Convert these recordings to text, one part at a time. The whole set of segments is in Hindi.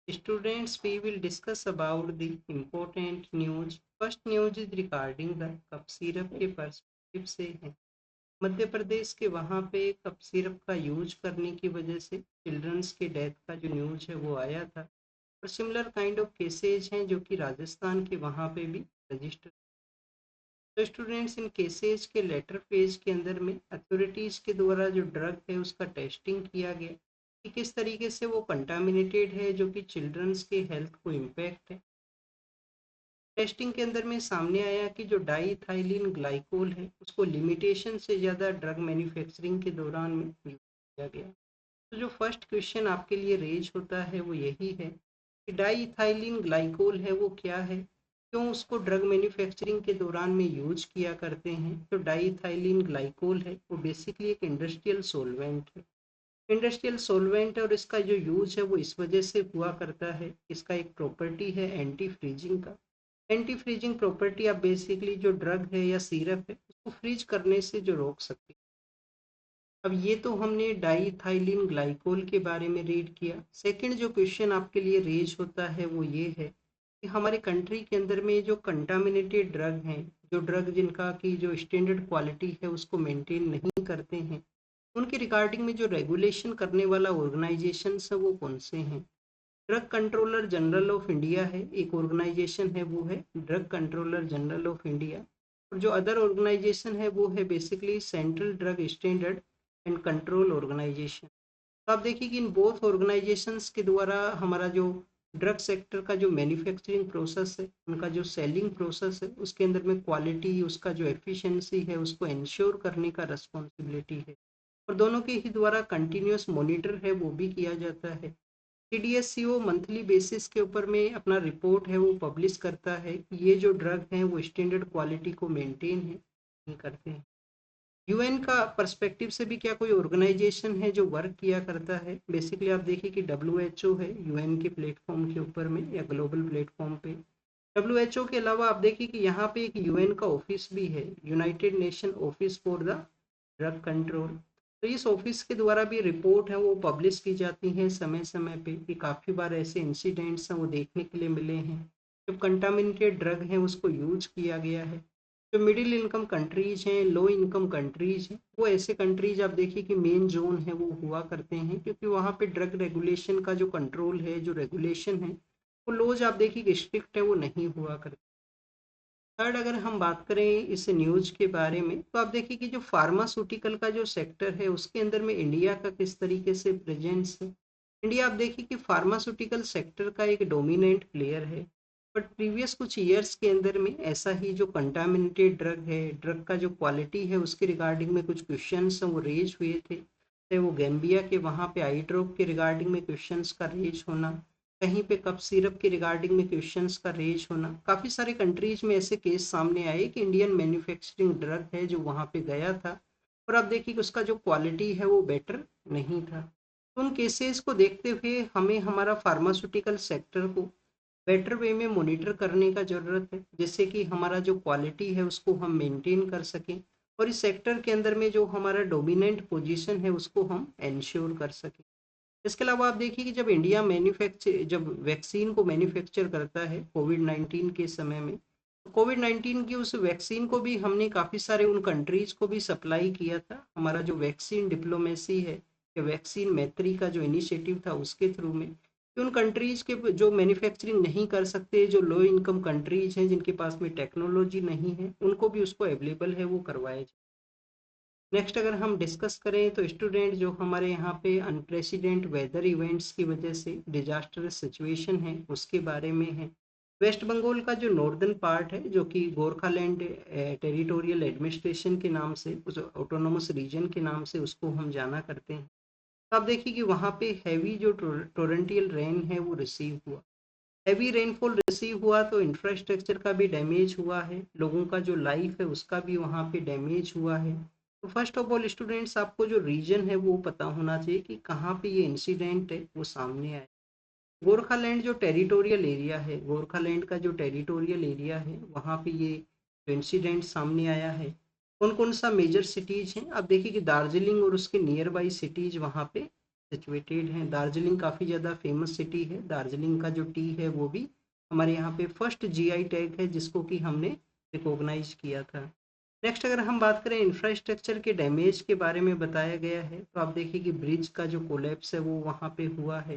Students, we will discuss about the important news. First news is regarding the cup syrup के पर्सपेक्टिव से है। मध्य प्रदेश के वहाँ पे कप सिरप का यूज करने की वजह से चिल्ड्रंस के डेथ का जो न्यूज है वो आया था। और सिमिलर काइंड ऑफ केसेज हैं जो कि राजस्थान के वहाँ पे भी रजिस्टर। तो स्टूडेंट्स, इन केसेज के लेटर फेज के अंदर में अथॉरिटीज़ के द्वारा जो ड्रग है उसका टेस्टिंग किया गया कि किस तरीके से वो कंटामिनेटेड है, जो कि चिल्ड्रंस के हेल्थ को इम्पैक्ट है। टेस्टिंग के अंदर में सामने आया कि जो डाईथाइलिन ग्लाइकोल है उसको लिमिटेशन से ज़्यादा ड्रग मैन्युफैक्चरिंग के दौरान में यूज किया गया। तो जो फर्स्ट क्वेश्चन आपके लिए रेज होता है वो यही है कि डाईथाइलिन ग्लाइकोल है वो क्या है, क्यों उसको ड्रग मैन्युफैक्चरिंग के दौरान में यूज किया करते हैं। तो डाईथाइलिन ग्लाइकोल है वो बेसिकली एक इंडस्ट्रियल सोलवेंट है। इंडस्ट्रियल सॉल्वेंट है और इसका जो यूज है वो इस वजह से हुआ करता है, इसका एक प्रॉपर्टी है एंटी फ्रीजिंग का। एंटी फ्रीजिंग प्रॉपर्टी आप बेसिकली जो ड्रग है या सिरप है उसको फ्रीज करने से जो रोक सकती है। अब ये तो हमने डाईथाइलिन ग्लाइकोल के बारे में रीड किया। सेकंड जो क्वेश्चन आपके लिए रेज होता है वो ये है कि हमारे कंट्री के अंदर में जो कंटामिनेटेड ड्रग हैं, जो ड्रग जिनका की जो स्टैंडर्ड क्वालिटी है उसको मेंटेन नहीं करते हैं, उनके रिगार्डिंग में जो रेगुलेशन करने वाला ऑर्गेनाइजेशन है वो कौन से हैं। Drug controller general of India है, एक ऑर्गेनाइजेशन है वो है drug controller general of India. और जो अदर ऑर्गेनाइजेशन है वो है basically central drug standard and control organisation. तो आप देखिए कि इन बोथ ऑर्गेनाइजेशंस के द्वारा हमारा जो ड्रग सेक्टर का जो मैन्युफैक्चरिंग प्रोसेस है, उनका जो सेलिंग प्रोसेस है, उसके अंदर में क्वालिटी, उसका जो एफिशिएंसी है उसको इंश्योर करने का रिस्पॉन्सिबिलिटी है। और दोनों के ही द्वारा कंटिन्यूस मॉनिटर है वो भी किया जाता है। सीडीएससीओ मंथली बेसिस के ऊपर में अपना रिपोर्ट है वो पब्लिश करता है कि ये जो ड्रग हैं वो स्टैंडर्ड क्वालिटी को मेंटेन है नहीं करते हैं। यूएन का पर्सपेक्टिव से भी क्या कोई ऑर्गेनाइजेशन है जो वर्क किया करता है। बेसिकली आप देखिए कि डब्ल्यूएचओ है यूएन के प्लेटफॉर्म के ऊपर में या ग्लोबल प्लेटफॉर्म पे। डब्ल्यूएचओ के अलावा आप देखिए कि यहाँ पे एक यूएन का ऑफिस भी है, United nation office for the drug control. तो इस ऑफिस के द्वारा भी रिपोर्ट है वो पब्लिश की जाती हैं समय समय पे कि काफ़ी बार ऐसे इंसिडेंट्स हैं वो देखने के लिए मिले हैं जब कंटामिनेटेड ड्रग है उसको यूज किया गया है। जो मिडिल इनकम कंट्रीज हैं, लो इनकम कंट्रीज हैं, वो ऐसे कंट्रीज आप देखिए कि मेन जोन है वो हुआ करते हैं, क्योंकि वहाँ पे ड्रग रेगुलेशन का जो कंट्रोल है, जो रेगुलेशन है, वो लॉज आप देखिए कि स्ट्रिक्ट है वो नहीं हुआ करते। थर्ड, अगर हम बात करें इस न्यूज के बारे में, तो आप देखिए कि जो फार्मास्यूटिकल का जो सेक्टर है उसके अंदर में इंडिया का किस तरीके से प्रेजेंस है। इंडिया आप देखिए कि फार्मास्यूटिकल सेक्टर का एक डोमिनेंट प्लेयर है। बट प्रीवियस कुछ ईयर्स के अंदर में ऐसा ही जो कंटामिनेटेड ड्रग है, ड्रग का जो क्वालिटी है उसके रिगार्डिंग में कुछ क्वेश्चंस वो रेज हुए थे, चाहे वो गैम्बिया के वहाँ पे आई ड्रॉप के रिगार्डिंग में क्वेश्चंस का रेज होना, कहीं पे कप सिरप के रिगार्डिंग में क्वेश्चंस का रेज होना। काफ़ी सारे कंट्रीज में ऐसे केस सामने आए कि इंडियन मैन्युफैक्चरिंग ड्रग है जो वहाँ पे गया था और आप देखिए कि उसका जो क्वालिटी है वो बेटर नहीं था। तो उन केसेस को देखते हुए हमें हमारा फार्मास्यूटिकल सेक्टर को बेटर वे में मॉनिटर करने का ज़रूरत है, जिससे कि हमारा जो क्वालिटी है उसको हम मेंटेन कर सकें और इस सेक्टर के अंदर में जो हमारा डोमिनेंट पोजीशन है उसको हम इंश्योर कर सकें। इसके अलावा आप देखिए कि जब इंडिया जब वैक्सीन को मैन्युफैक्चर करता है कोविड-19 के समय में, तो कोविड-19 की उस वैक्सीन को भी हमने काफ़ी सारे उन कंट्रीज़ को भी सप्लाई किया था। हमारा जो वैक्सीन डिप्लोमेसी है या वैक्सीन मैत्री का जो इनिशिएटिव था उसके थ्रू में, कि उन कंट्रीज़ के जो मैन्युफैक्चरिंग नहीं कर सकते, जो लो इनकम कंट्रीज़ हैं जिनके पास में टेक्नोलॉजी नहीं है, उनको भी उसको अवेलेबल है वो करवाया जाए। नेक्स्ट अगर हम डिस्कस करें तो स्टूडेंट, जो हमारे यहाँ पे अनप्रेसिडेंट वेदर इवेंट्स की वजह से डिजास्टरस सिचुएशन है उसके बारे में है। वेस्ट बंगाल का जो नॉर्दर्न पार्ट है, जो कि गोरखालैंड टेरिटोरियल एडमिनिस्ट्रेशन के नाम से, उस ऑटोनोमस रीजन के नाम से उसको हम जाना करते हैं। तो आप देखिए कि वहाँ पे हैवी जो टोरेंटियल रेन है वो रिसीव हुआ। हैवी रेनफॉल रिसीव हुआ तो इंफ्रास्ट्रक्चर का भी डैमेज हुआ है, लोगों का जो लाइफ है उसका भी वहाँ पे डैमेज हुआ है। तो फर्स्ट ऑफ ऑल स्टूडेंट्स, आपको जो रीजन है वो पता होना चाहिए कि कहाँ पे ये इंसिडेंट है वो सामने आया। गोरखालैंड जो टेरिटोरियल एरिया है, गोरखालैंड का जो टेरिटोरियल एरिया है वहाँ पे ये जो इंसिडेंट सामने आया है। कौन कौन सा मेजर सिटीज हैं, आप देखिए कि दार्जिलिंग और उसके नियर बाई सिटीज वहाँ पे सिचुएटेड हैं। दार्जिलिंग काफ़ी ज़्यादा फेमस सिटी है। दार्जिलिंग का जो टी है वो भी हमारे यहाँ पे फर्स्ट जीआई टैग है जिसको कि हमने रिकॉग्नाइज किया था। नेक्स्ट अगर हम बात करें इंफ्रास्ट्रक्चर के डैमेज के बारे में बताया गया है, तो आप देखिए कि ब्रिज का जो कोलैप्स है वो वहाँ पे हुआ है।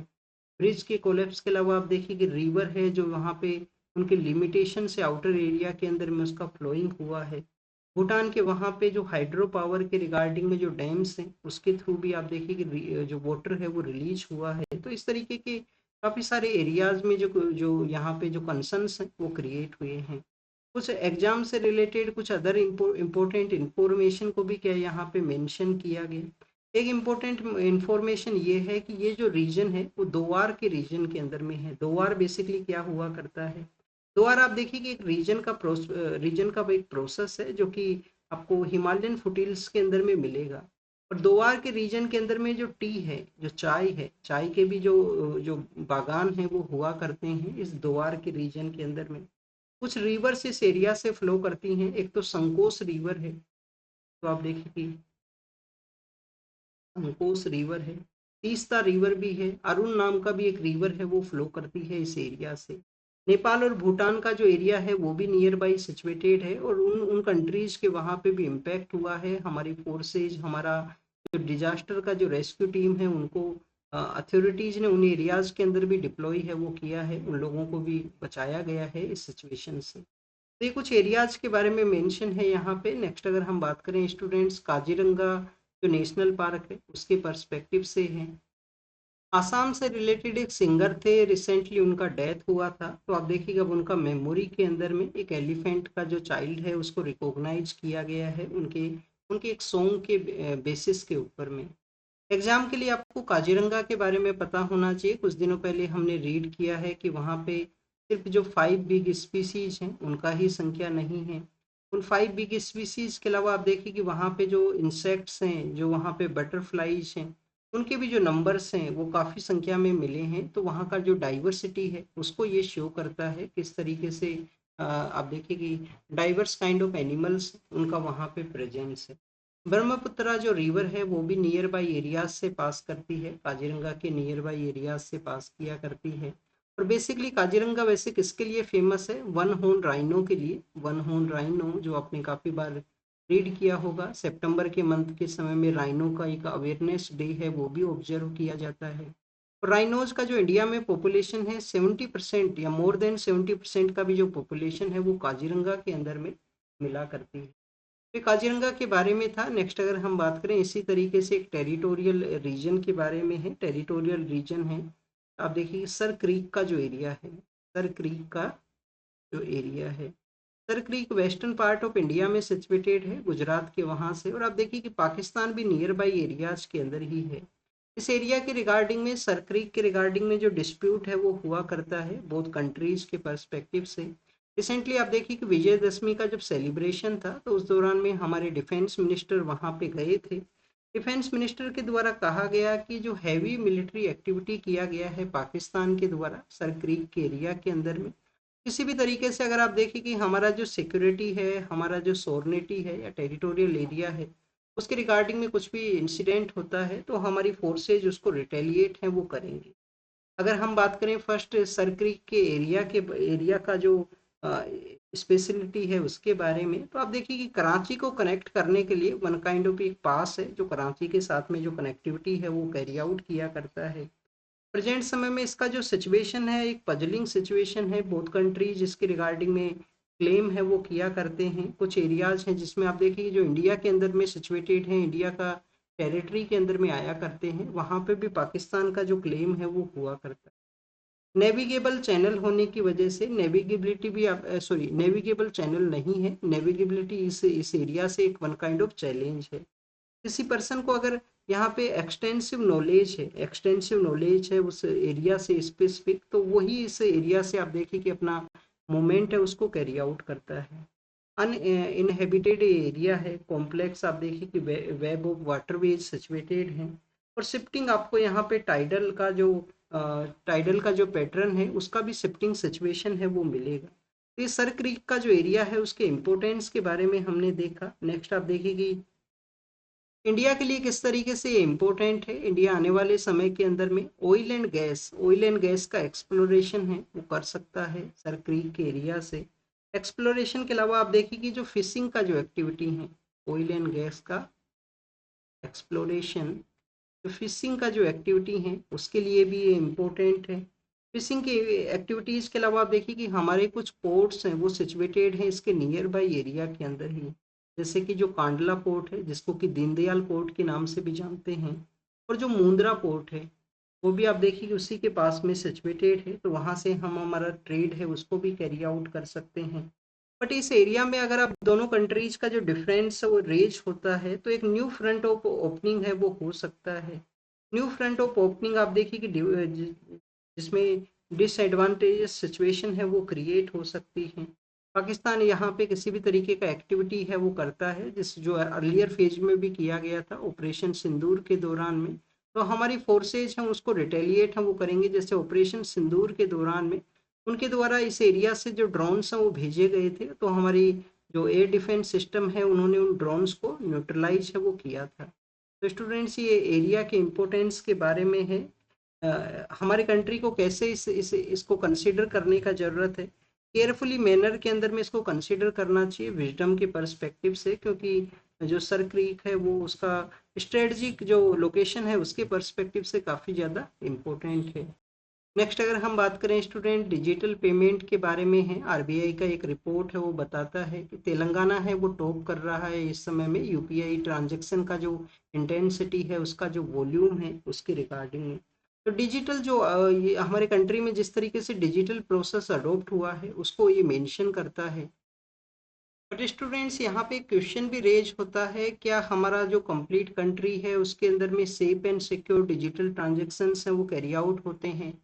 ब्रिज के कोलैप्स के अलावा आप देखिए कि रिवर है जो वहाँ पे उनके लिमिटेशन से आउटर एरिया के अंदर में उसका फ्लोइंग हुआ है। भूटान के वहाँ पे जो हाइड्रो पावर के रिगार्डिंग में जो डैम्स हैं उसके थ्रू भी आप देखिए कि जो वाटर है वो रिलीज हुआ है। तो इस तरीके के काफ़ी सारे एरियाज में जो जो यहाँ पे जो कंसर्न्स हैं वो क्रिएट हुए हैं। कुछ एग्जाम से रिलेटेड कुछ अदर इम्पोर्टेंट इंफॉर्मेशन को भी क्या यहाँ पे मेंशन किया गया। एक इम्पोर्टेंट इंफॉर्मेशन ये है कि ये जो रीजन है वो दोवार के रीजन के अंदर में है। दोवार बेसिकली क्या हुआ करता है, दोवार आप देखिए कि एक रीजन का एक प्रोसेस है जो कि आपको हिमालयन फुटिल्स के अंदर में मिलेगा। और दोवार के रीजन के अंदर में जो टी है, जो चाय है, चाय के भी जो बागान है वो हुआ करते हैं इस दोवार के रीजन के अंदर में। कुछ रिवर्स इस एरिया से फ्लो करती हैं। एक तो संकोस रिवर है, तो आप देखिए कि संकोस रिवर है। तीस्ता रिवर भी है। अरुण नाम का भी एक रिवर है वो फ्लो करती है इस एरिया से। नेपाल और भूटान का जो एरिया है वो भी नियर बाई सिचुएटेड है और उन उन कंट्रीज के वहाँ पे भी इम्पैक्ट हुआ है। हमारी फोर्सेज, हमारा जो डिजास्टर का जो रेस्क्यू टीम है उनको अथॉरिटीज ने उन एरियाज के अंदर भी डिप्लॉय है वो किया है, उन लोगों को भी बचाया गया है इस सिचुएशन से। तो ये कुछ एरियाज के बारे में मेंशन है यहाँ पे। नेक्स्ट अगर हम बात करें स्टूडेंट्स, काजीरंगा जो नेशनल पार्क है उसके पर्सपेक्टिव से है। आसाम से रिलेटेड एक सिंगर थे, रिसेंटली उनका डेथ हुआ था, तो आप देखिएगा उनका मेमोरी के अंदर में एक एलिफेंट का जो चाइल्ड है उसको रिकॉग्नाइज किया गया है उनके उनके एक सॉन्ग के बेसिस के ऊपर में। एग्जाम के लिए आपको काजीरंगा के बारे में पता होना चाहिए। कुछ दिनों पहले हमने रीड किया है कि वहाँ पे सिर्फ जो 5 बिग स्पीसीज हैं उनका ही संख्या नहीं है। उन 5 बिग स्पीसीज के अलावा आप देखिए कि वहाँ पे जो इंसेक्ट्स हैं, जो वहाँ पे बटरफ्लाईज हैं, उनके भी जो नंबर्स हैं वो काफ़ी संख्या में मिले हैं। तो वहाँ का जो डाइवर्सिटी है उसको ये शो करता है किस तरीके से आप देखिए कि डाइवर्स काइंड ऑफ एनिमल्स उनका वहाँ पे प्रेजेंस है। ब्रह्मपुत्रा जो रिवर है वो भी नियर बाई एरियाज से पास करती है, काजीरंगा के नियर बाई एरियाज से पास किया करती है। और बेसिकली काजीरंगा वैसे किसके लिए फेमस है, वन हॉर्न राइनो के लिए। वन हॉर्न राइनो जो आपने काफ़ी बार रीड किया होगा, सितंबर के मंथ के समय में राइनो का एक अवेयरनेस डे है वो भी ऑब्जर्व किया जाता है। और राइनोज का जो इंडिया में पॉपुलेशन है 70% या मोर देन 70% का भी जो पॉपुलेशन है वो काजीरंगा के अंदर में मिला करती है। ये काजीरंगा के बारे में था। नेक्स्ट अगर हम बात करें इसी तरीके से एक टेरिटोरियल रीजन के बारे में है। टेरिटोरियल रीजन है, आप देखिए सर क्रीक का जो एरिया है, सर क्रीक का जो एरिया है, sir creek western part of India में सिचुएटेड है, गुजरात के वहाँ से। और आप देखिए कि पाकिस्तान भी नियर बाई एरियाज के अंदर ही है। इस एरिया के रिगार्डिंग में, सर क्रीक के रिगार्डिंग में जो डिस्प्यूट है वो हुआ करता है बोथ कंट्रीज के पर्सपेक्टिव से। रिसेंटली आप देखिए कि विजयदशमी का जब सेलिब्रेशन था तो उस दौरान में हमारे डिफेंस मिनिस्टर वहाँ पे गए थे। डिफेंस मिनिस्टर के द्वारा कहा गया कि जो हैवी मिलिट्री एक्टिविटी किया गया है पाकिस्तान के द्वारा सर क्रीक के एरिया के अंदर में, किसी भी तरीके से अगर आप देखें कि हमारा जो सिक्योरिटी है, हमारा जो सोर्निटी है या टेरिटोरियल एरिया है, उसके रिगार्डिंग में कुछ भी इंसिडेंट होता है तो हमारी फोर्सेज उसको रिटेलिएट है वो करेंगे। अगर हम बात करें फर्स्ट सर्करी के एरिया का जो स्पेशलिटी है उसके बारे में, तो आप देखिए कि कराची को कनेक्ट करने के लिए वन काइंड ऑफ एक पास है जो कराची के साथ में जो कनेक्टिविटी है वो कैरी आउट किया करता है। प्रेजेंट समय में इसका जो सिचुएशन है एक पजलिंग सिचुएशन है। बोथ कंट्रीज इसके रिगार्डिंग में क्लेम है वो किया करते हैं। कुछ एरियाज हैं जिसमें आप देखिए जो इंडिया के अंदर में सिचुएटेड है, इंडिया का टेरिटरी के अंदर में आया करते हैं, वहाँ पे भी पाकिस्तान का जो क्लेम है वो हुआ करता है। नेविगेबल चैनल होने की वजह से नेविगेबिलिटी भी आप सॉरी नेविगेबल चैनल नहीं है, नेविगेबिलिटी इस एरिया से एक वन काइंड ऑफ चैलेंज है। किसी पर्सन को अगर यहाँ पे एक्सटेंसिव नॉलेज है उस एरिया से स्पेसिफिक, तो वही इस एरिया से आप देखिए कि अपना मूवमेंट है उसको कैरी आउट करता है। अन इनहेबिटेड एरिया है, कॉम्प्लेक्स आप देखिए कि वेब ऑफ वाटरवेज सिचुएटेड हैं। और शिफ्टिंग आपको यहाँ पे टाइडल का जो पैटर्न है उसका भी शिफ्टिंग सिचुएशन है वो मिलेगा। तो ये सर क्रीक का जो एरिया है उसके इम्पोर्टेंस के बारे में हमने देखा। नेक्स्ट आप देखिए कि इंडिया के लिए किस तरीके से ये इम्पोर्टेंट है? इंडिया आने वाले समय के अंदर में ऑयल एंड गैस का एक्सप्लोरेशन है वो कर सकता है सर क्रीक के एरिया से। एक्सप्लोरेशन के अलावा आप देखिए कि जो फिशिंग का जो एक्टिविटी है, ऑयल एंड गैस का एक्सप्लोरेशन, जो फिशिंग का जो एक्टिविटी है उसके लिए भी ये इम्पोर्टेंट है। फिशिंग की एक्टिविटीज़ के अलावा आप देखिए कि हमारे कुछ पोर्ट्स हैं वो सिचुएटेड हैं इसके नियर बाई एरिया के अंदर ही, जैसे कि जो कांडला पोर्ट है जिसको कि दीनदयाल पोर्ट के नाम से भी जानते हैं, और जो मुंद्रा पोर्ट है वो भी आप देखिए कि उसी के पास में सिचुएटेड है, तो वहाँ से हम हमारा ट्रेड है उसको भी कैरी आउट कर सकते हैं। बट इस एरिया में अगर आप दोनों कंट्रीज का जो डिफरेंस है वो रेज होता है तो एक न्यू फ्रंट ऑफ ओपनिंग है वो हो सकता है। न्यू फ्रंट ऑफ ओपनिंग आप देखिए कि जिसमें डिसएडवांटेजेस सिचुएशन है वो क्रिएट हो सकती है। पाकिस्तान यहाँ पे किसी भी तरीके का एक्टिविटी है वो करता है जिस जो अर्लियर फेज में भी किया गया था ऑपरेशन सिंदूर के दौरान में, तो हमारी फोर्सेज हैं उसको रिटेलिएट हम वो करेंगे। जैसे ऑपरेशन सिंदूर के दौरान में उनके द्वारा इस एरिया से जो ड्रोन्स हैं वो भेजे गए थे, तो हमारी जो एयर डिफेंस सिस्टम है उन्होंने उन ड्रोन्स को न्यूट्रलाइज है वो किया था। तो स्टूडेंट्स ये एरिया के इम्पोर्टेंस के बारे में है। हमारे कंट्री को कैसे इसको कंसिडर करने का ज़रूरत है, केयरफुली मैनर के अंदर में इसको कंसिडर करना चाहिए विजडम के पर्सपेक्टिव से, क्योंकि जो सर क्रीक है वो उसका स्ट्रेटजिक जो लोकेशन है उसके पर्सपेक्टिव से काफ़ी ज़्यादा इम्पोर्टेंट है। नेक्स्ट अगर हम बात करें स्टूडेंट डिजिटल पेमेंट के बारे में है, आरबीआई का एक रिपोर्ट है वो बताता है कि तेलंगाना है वो टॉप कर रहा है इस समय में यूपीआई ट्रांजैक्शन का जो इंटेंसिटी है उसका जो वॉल्यूम है उसके रिगार्डिंग में। तो डिजिटल जो ये हमारे कंट्री में जिस तरीके से डिजिटल प्रोसेस अडॉप्ट हुआ है उसको ये मेंशन करता है। बट स्टूडेंट्स यहाँ पे क्वेश्चन भी रेज होता है, क्या हमारा जो कंप्लीट कंट्री है उसके अंदर में safe and secure digital transactions हैं वो कैरी आउट होते हैं?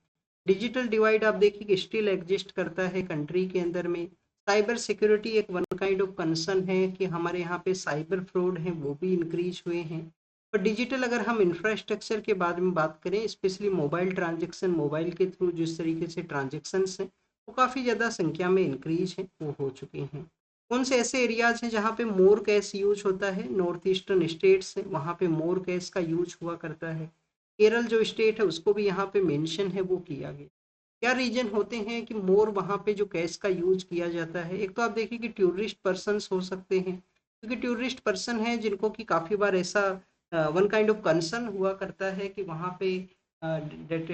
डिजिटल डिवाइड आप देखिए कि स्टिल एग्जिस्ट करता है कंट्री के अंदर में। साइबर सिक्योरिटी एक वन काइंड ऑफ कंसर्न है कि हमारे यहाँ पे साइबर फ्रॉड हैं वो भी इंक्रीज हुए हैं। पर डिजिटल अगर हम इंफ्रास्ट्रक्चर के बारे में बात करें, स्पेशली मोबाइल ट्रांजेक्शन, मोबाइल के थ्रू जिस तरीके से ट्रांजेक्शन्स हैं वो काफ़ी ज़्यादा संख्या में इंक्रीज हैं वो हो चुके हैं। कौन से ऐसे एरियाज हैं जहाँ पे मोर कैश यूज होता है? नॉर्थ ईस्टर्न स्टेट्स हैं वहाँ पे मोर कैश का यूज हुआ करता है। केरल जो स्टेट है उसको भी यहाँ पे मेंशन है वो किया गया। क्या रीजन होते हैं कि मोर वहाँ पे जो कैश का यूज किया जाता है? एक तो आप देखिए कि टूरिस्ट पर्सनस हो सकते हैं, क्योंकि टूरिस्ट पर्सन है जिनको कि काफ़ी बार ऐसा वन काइंड ऑफ कंसर्न हुआ करता है कि वहाँ पे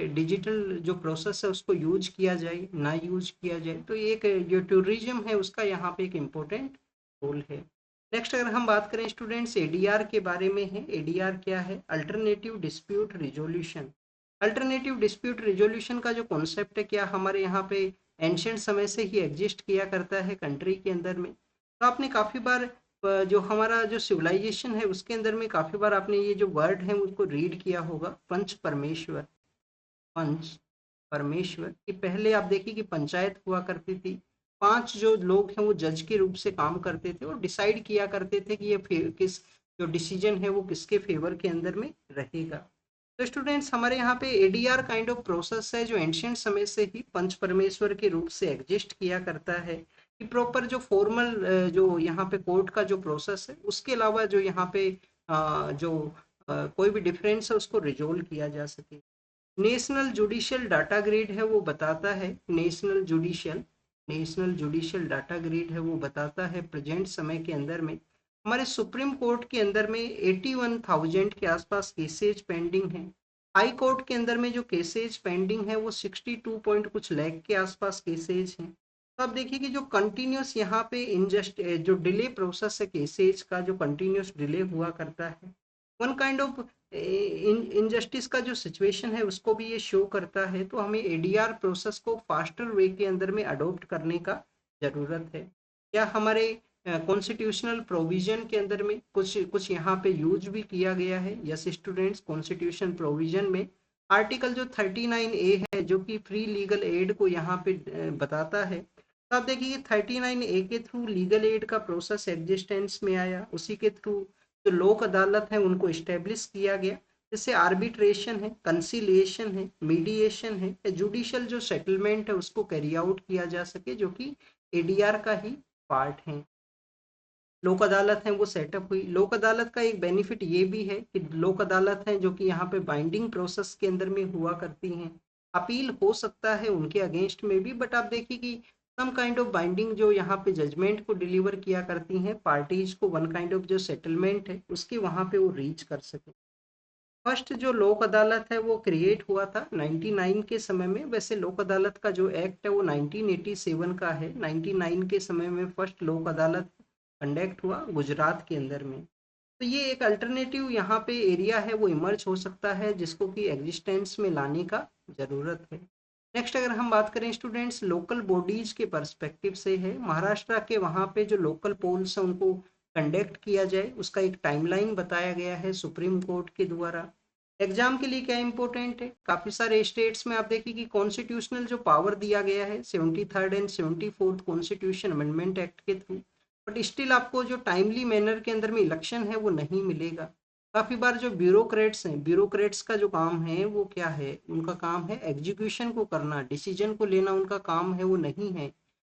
डिजिटल जो प्रोसेस है उसको यूज किया जाए ना यूज किया जाए, तो ये एक जो टूरिज्म है उसका यहाँ पे एक इम्पोर्टेंट रोल है। नेक्स्ट अगर हम बात करें स्टूडेंट्स एडीआर के बारे में है, एडीआर क्या है? Alternative dispute resolution. Alternative dispute resolution का जो कॉन्सेप्ट है क्या हमारे यहाँ पे एंशियंट समय से ही एग्जिस्ट किया करता है कंट्री के अंदर में? तो आपने काफ़ी बार जो हमारा जो सिविलाइजेशन है उसके अंदर में काफ़ी बार आपने ये जो वर्ड है उसको रीड किया होगा, पंच परमेश्वर। पंच परमेश्वर कि पहले आप देखिए कि पंचायत हुआ करती थी, 5 जो लोग हैं वो जज के रूप से काम करते थे और डिसाइड किया करते थे कि ये किस जो डिसीजन है वो किसके फेवर के अंदर में रहेगा। तो स्टूडेंट्स हमारे यहाँ पे एडीआर काइंड ऑफ प्रोसेस है जो एंशियंट समय से ही पंच परमेश्वर के रूप से एग्जिस्ट किया करता है, कि प्रॉपर जो फॉर्मल जो यहाँ पे कोर्ट का जो प्रोसेस है उसके अलावा जो यहाँ पे जो कोई भी डिफरेंस है उसको रिजोल्व किया जा सके। नेशनल जुडिशियल डाटा ग्रिड है वो बताता है, नेशनल जुडिशियल डाटा ग्रिड है वो बताता है प्रेजेंट समय के अंदर में हमारे सुप्रीम कोर्ट के अंदर में 81,000 के आसपास केसेज पेंडिंग है। हाई कोर्ट के अंदर में जो केसेज पेंडिंग है वो 62 पॉइंट कुछ लाख के आसपास केसेज हैं। तो आप देखिए कि जो कंटिन्यूस यहाँ पे इनजस्ट जो डिले प्रोसेस है केसेज का जो कंटिन्यूस डिले हुआ करता है, वन काइंड ऑफ इनजस्टिस का जो सिचुएशन है उसको भी ये शो करता है। तो हमें एडीआर प्रोसेस को फास्टर वे के अंदर में अडॉप्ट करने का ज़रूरत है। क्या हमारे कॉन्स्टिट्यूशनल प्रोविजन के अंदर में कुछ कुछ यहाँ पे यूज भी किया गया है? यस स्टूडेंट्स, कॉन्स्टिट्यूशन प्रोविजन में आर्टिकल जो 39A है जो कि फ्री लीगल एड को यहाँ पे बताता है, तो आप देखिए 39A के थ्रू लीगल एड का प्रोसेस एग्जिस्टेंस में आया, उसी के थ्रू जो लोक अदालत है उनको इस्टेब्लिश किया गया, जैसे आर्बिट्रेशन है, कंसिलिएशन है, मीडिएशन है या जुडिशियल जो सेटलमेंट है उसको कैरी आउट किया जा सके, जो कि एडीआर का ही पार्ट है। लोक अदालत है वो सेटअप हुई। लोक अदालत का एक बेनिफिट ये भी है कि लोक अदालत है जो कि यहाँ पे बाइंडिंग प्रोसेस के अंदर में हुआ करती हैं, अपील हो सकता है उनके अगेंस्ट में भी, बट आप देखिए कि सम काइंड ऑफ बाइंडिंग जो यहाँ पे जजमेंट को डिलीवर किया करती हैं पार्टीज को, वन काइंड ऑफ जो सेटलमेंट है उसकी वहाँ पे वो रीच कर सके। फर्स्ट जो लोक अदालत है वो क्रिएट हुआ था 99 के समय में। वैसे लोक अदालत का जो एक्ट है वो 1987 का है। 99 के समय में फर्स्ट लोक अदालत कंडक्ट हुआ गुजरात के अंदर में। तो ये एक अल्टरनेटिव यहाँ पे एरिया है वो इमर्ज हो सकता है जिसको कि एग्जिस्टेंस में लाने का ज़रूरत है। नेक्स्ट अगर हम बात करें स्टूडेंट्स लोकल बॉडीज के पर्सपेक्टिव से है, महाराष्ट्र के वहाँ पे जो लोकल पोल्स हैं उनको कंडक्ट किया जाए उसका एक टाइमलाइन बताया गया है सुप्रीम कोर्ट के द्वारा। एग्जाम के लिए क्या इंपॉर्टेंट है, काफ़ी सारे स्टेट्स में आप देखिए कि कॉन्स्टिट्यूशनल जो पावर दिया गया है 73rd and 74th constitution amendment act के थ्रू, बट स्टिल आपको जो टाइमली मैनर के अंदर में इलेक्शन है वो नहीं मिलेगा। काफ़ी बार जो ब्यूरोक्रेट्स हैं, ब्यूरोक्रेट्स का जो काम है वो क्या है, उनका काम है एग्जीक्यूशन को करना, डिसीजन को लेना उनका काम है वो नहीं है।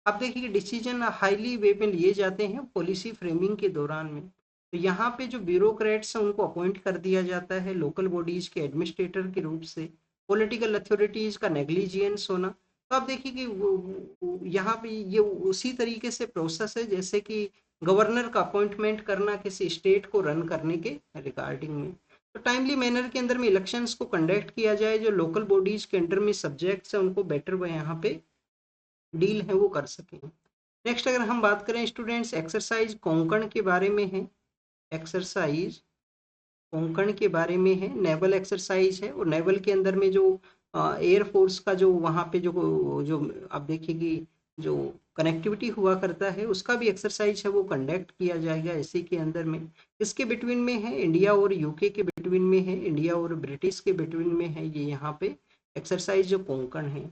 आप देखिए कि डिसीजन हाईली वे में लिए जाते हैं पॉलिसी फ्रेमिंग के दौरान में। तो यहाँ पे जो ब्यूरोक्रेट्स हैं उनको अपॉइंट कर दिया जाता है लोकल बॉडीज के एडमिनिस्ट्रेटर के रूप से। पॉलिटिकल अथॉरिटीज का नेग्लिजियंस होना, तो आप देखिए कि यहाँ पे ये उसी तरीके से प्रोसेस है जैसे कि गवर्नर का अपॉइंटमेंट करना किसी स्टेट को रन करने के रिगार्डिंग में। तो टाइमली मैनर के अंदर में इलेक्शंस को कंडक्ट किया जाए, जो लोकल बॉडीज के अंडर में सब्जेक्ट्स हैं उनको बेटर वो यहाँ पे डील है वो कर सकें। नेक्स्ट अगर हम बात करें स्टूडेंट्स एक्सरसाइज कोंकण के बारे में है। एक्सरसाइज कोंकण के बारे में है, नेवल एक्सरसाइज है, और नेवल के अंदर में जो एयरफोर्स का जो वहाँ पे जो जो आप देखिए कि जो कनेक्टिविटी हुआ करता है उसका भी एक्सरसाइज है वो कंडक्ट किया जाएगा इसी के अंदर में। इसके बिटवीन में है इंडिया और यूके के बिटवीन में है, इंडिया और ब्रिटिश के बिटवीन में है ये यहाँ पे एक्सरसाइज जो कोंकण है।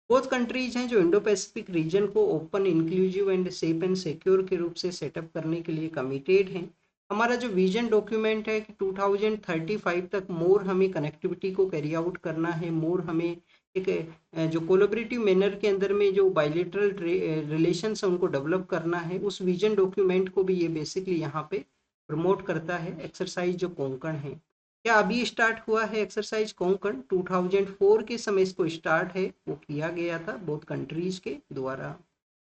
बोथ कंट्रीज हैं जो इंडो पैसिफिक रीजन को open inclusive and safe and secure के रूप से सेटअप करने के लिए कमिटेड हैं। हमारा जो विजन डॉक्यूमेंट है कि 2035 तक मोर हमें कनेक्टिविटी को कैरी आउट करना है, मोर हमें एक जो कोलोबरेटिव मैनर के अंदर में जो बायलेटरल रिलेशंस है उनको डेवलप करना है, उस विजन डॉक्यूमेंट को भी ये बेसिकली यहाँ पे प्रमोट करता है एक्सरसाइज जो कोंकण है। क्या अभी स्टार्ट हुआ है एक्सरसाइज कोंकण? 2004 के समय इसको स्टार्ट है वो किया गया था बोथ कंट्रीज के द्वारा।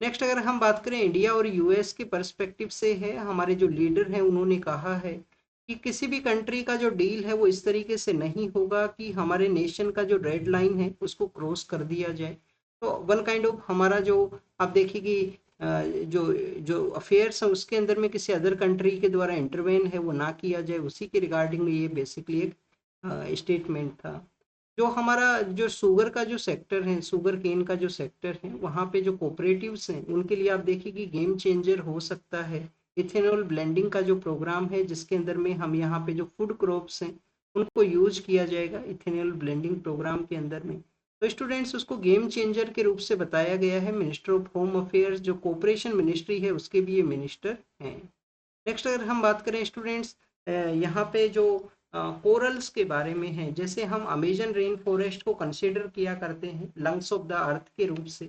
नेक्स्ट अगर हम बात करें इंडिया और यूएस के पर्सपेक्टिव से है, हमारे जो लीडर हैं उन्होंने कहा है कि किसी भी कंट्री का जो डील है वो इस तरीके से नहीं होगा कि हमारे नेशन का जो रेड लाइन है उसको क्रॉस कर दिया जाए। तो वन काइंड ऑफ हमारा जो आप देखिए कि जो जो अफेयर्स हैं उसके अंदर में किसी अदर कंट्री के द्वारा इंटरवेन है वो ना किया जाए, उसी के रिगार्डिंग में ये बेसिकली एक स्टेटमेंट था। जो हमारा जो शुगर का जो सेक्टर है, शुगर केन का जो सेक्टर है, वहाँ पे जो कोऑपरेटिव्स हैं उनके लिए आप देखिए कि गेम चेंजर हो सकता है इथेनॉल ब्लेंडिंग का जो प्रोग्राम है, जिसके अंदर में हम यहाँ पे जो फूड क्रॉप्स हैं उनको यूज किया जाएगा इथेनॉल ब्लेंडिंग प्रोग्राम के अंदर में। तो स्टूडेंट्स उसको गेम चेंजर के रूप से बताया गया है। मिनिस्टर ऑफ होम अफेयर्स जो कोऑपरेशन मिनिस्ट्री है उसके भी ये मिनिस्टर हैं। नेक्स्ट अगर हम बात करें स्टूडेंट्स यहाँ पे जो कोरल्स के बारे में है, जैसे हम अमेजन रेन फॉरेस्ट को कंसिडर किया करते हैं लंग्स ऑफ द अर्थ के रूप से,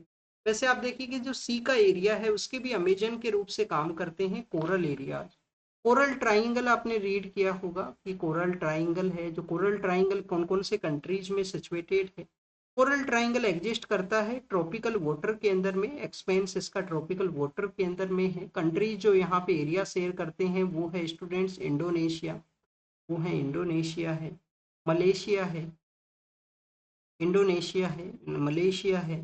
वैसे आप देखिए कि जो सी का एरिया है उसके भी अमेजन के रूप से काम करते हैं कोरल एरियाज। कोरल ट्राइंगल आपने रीड किया होगा कि कोरल ट्राइंगल है, जो कोरल ट्राइंगल कौन कौन से कंट्रीज में सिचुएटेड है। कोरल ट्राइंगल एग्जिस्ट करता है ट्रॉपिकल वाटर के अंदर में, एक्सपेंस इसका ट्रॉपिकल वाटर के अंदर में है। कंट्रीज जो यहाँ पे एरिया शेयर करते हैं वो है स्टूडेंट्स इंडोनेशिया, वो है इंडोनेशिया है, मलेशिया है, इंडोनेशिया है, मलेशिया है,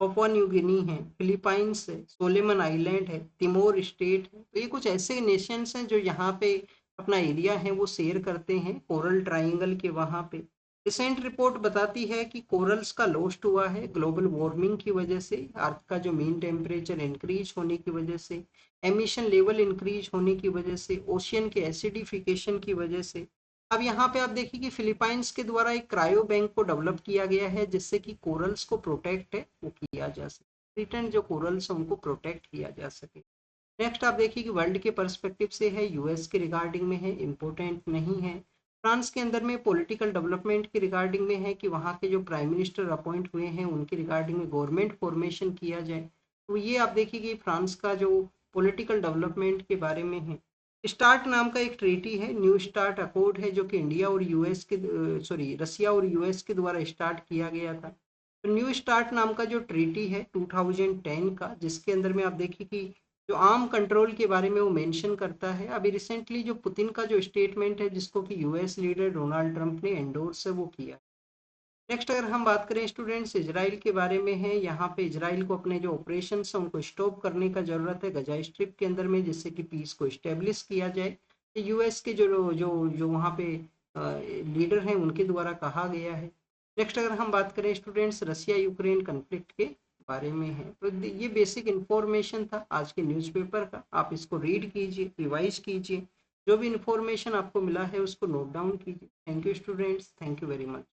पपुआ न्यू गिनी है, फिलीपाइंस है, सोलेमन आइलैंड है, तिमोर स्टेट है। तो ये कुछ ऐसे नेशंस हैं जो यहाँ पे अपना एरिया है वो शेयर करते हैं कोरल ट्राइंगल के वहाँ पे। रिसेंट रिपोर्ट बताती है कि कोरल्स का लॉस्ट हुआ है ग्लोबल वार्मिंग की वजह से, अर्थ का जो मीन टेम्परेचर इंक्रीज होने की वजह से, एमिशन लेवल इंक्रीज होने की वजह से, ओशियन के एसिडिफिकेशन की वजह से। अब यहाँ पे आप देखिए कि फिलीपाइंस के द्वारा एक क्रायो बैंक को डेवलप किया गया है जिससे कि कोरल्स को प्रोटेक्ट है वो किया जा सके, रिटर्न जो कोरल्स है उनको प्रोटेक्ट किया जा सके। नेक्स्ट आप देखिए कि वर्ल्ड के पर्सपेक्टिव से है, यूएस के रिगार्डिंग में है, इम्पोर्टेंट नहीं है। फ्रांस के अंदर में पॉलिटिकल डेवलपमेंट के रिगार्डिंग में है कि वहाँ के जो प्राइम मिनिस्टर अपॉइंट हुए हैं उनके रिगार्डिंग में गवर्नमेंट फॉर्मेशन किया जाए। तो ये आप देखिए कि फ्रांस का जो पॉलिटिकल डेवलपमेंट के बारे में है। स्टार्ट नाम का एक ट्रीटी है, न्यू स्टार्ट अकॉर्ड है, जो कि इंडिया और यूएस के रसिया और यूएस के द्वारा स्टार्ट किया गया था। तो न्यू स्टार्ट नाम का जो ट्रीटी है 2010 का, जिसके अंदर में आप देखिए कि जो आर्म कंट्रोल के बारे में वो मेंशन करता है। अभी रिसेंटली जो पुतिन का जो स्टेटमेंट है, जिसको कि यूएस लीडर डोनाल्ड ट्रंप ने एंडोर्स है, वो किया। नेक्स्ट अगर हम बात करें स्टूडेंट्स इजराइल के बारे में है, यहाँ पे इजराइल को अपने जो ऑपरेशन है उनको स्टॉप करने का जरूरत है गजा स्ट्रिप के अंदर में, जिससे कि पीस को स्टेब्लिश किया जाए। यूएस के जो जो जो वहाँ पे लीडर हैं उनके द्वारा कहा गया है। नेक्स्ट अगर हम बात करें स्टूडेंट्स रसिया यूक्रेन कन्फ्लिक्ट के बारे में है, तो ये बेसिक इन्फॉर्मेशन था आज के न्यूज़पेपर का। आप इसको रीड कीजिए, रिवाइज कीजिए, जो भी इन्फॉर्मेशन आपको मिला है उसको नोट डाउन कीजिए। Thank you students, thank you very much.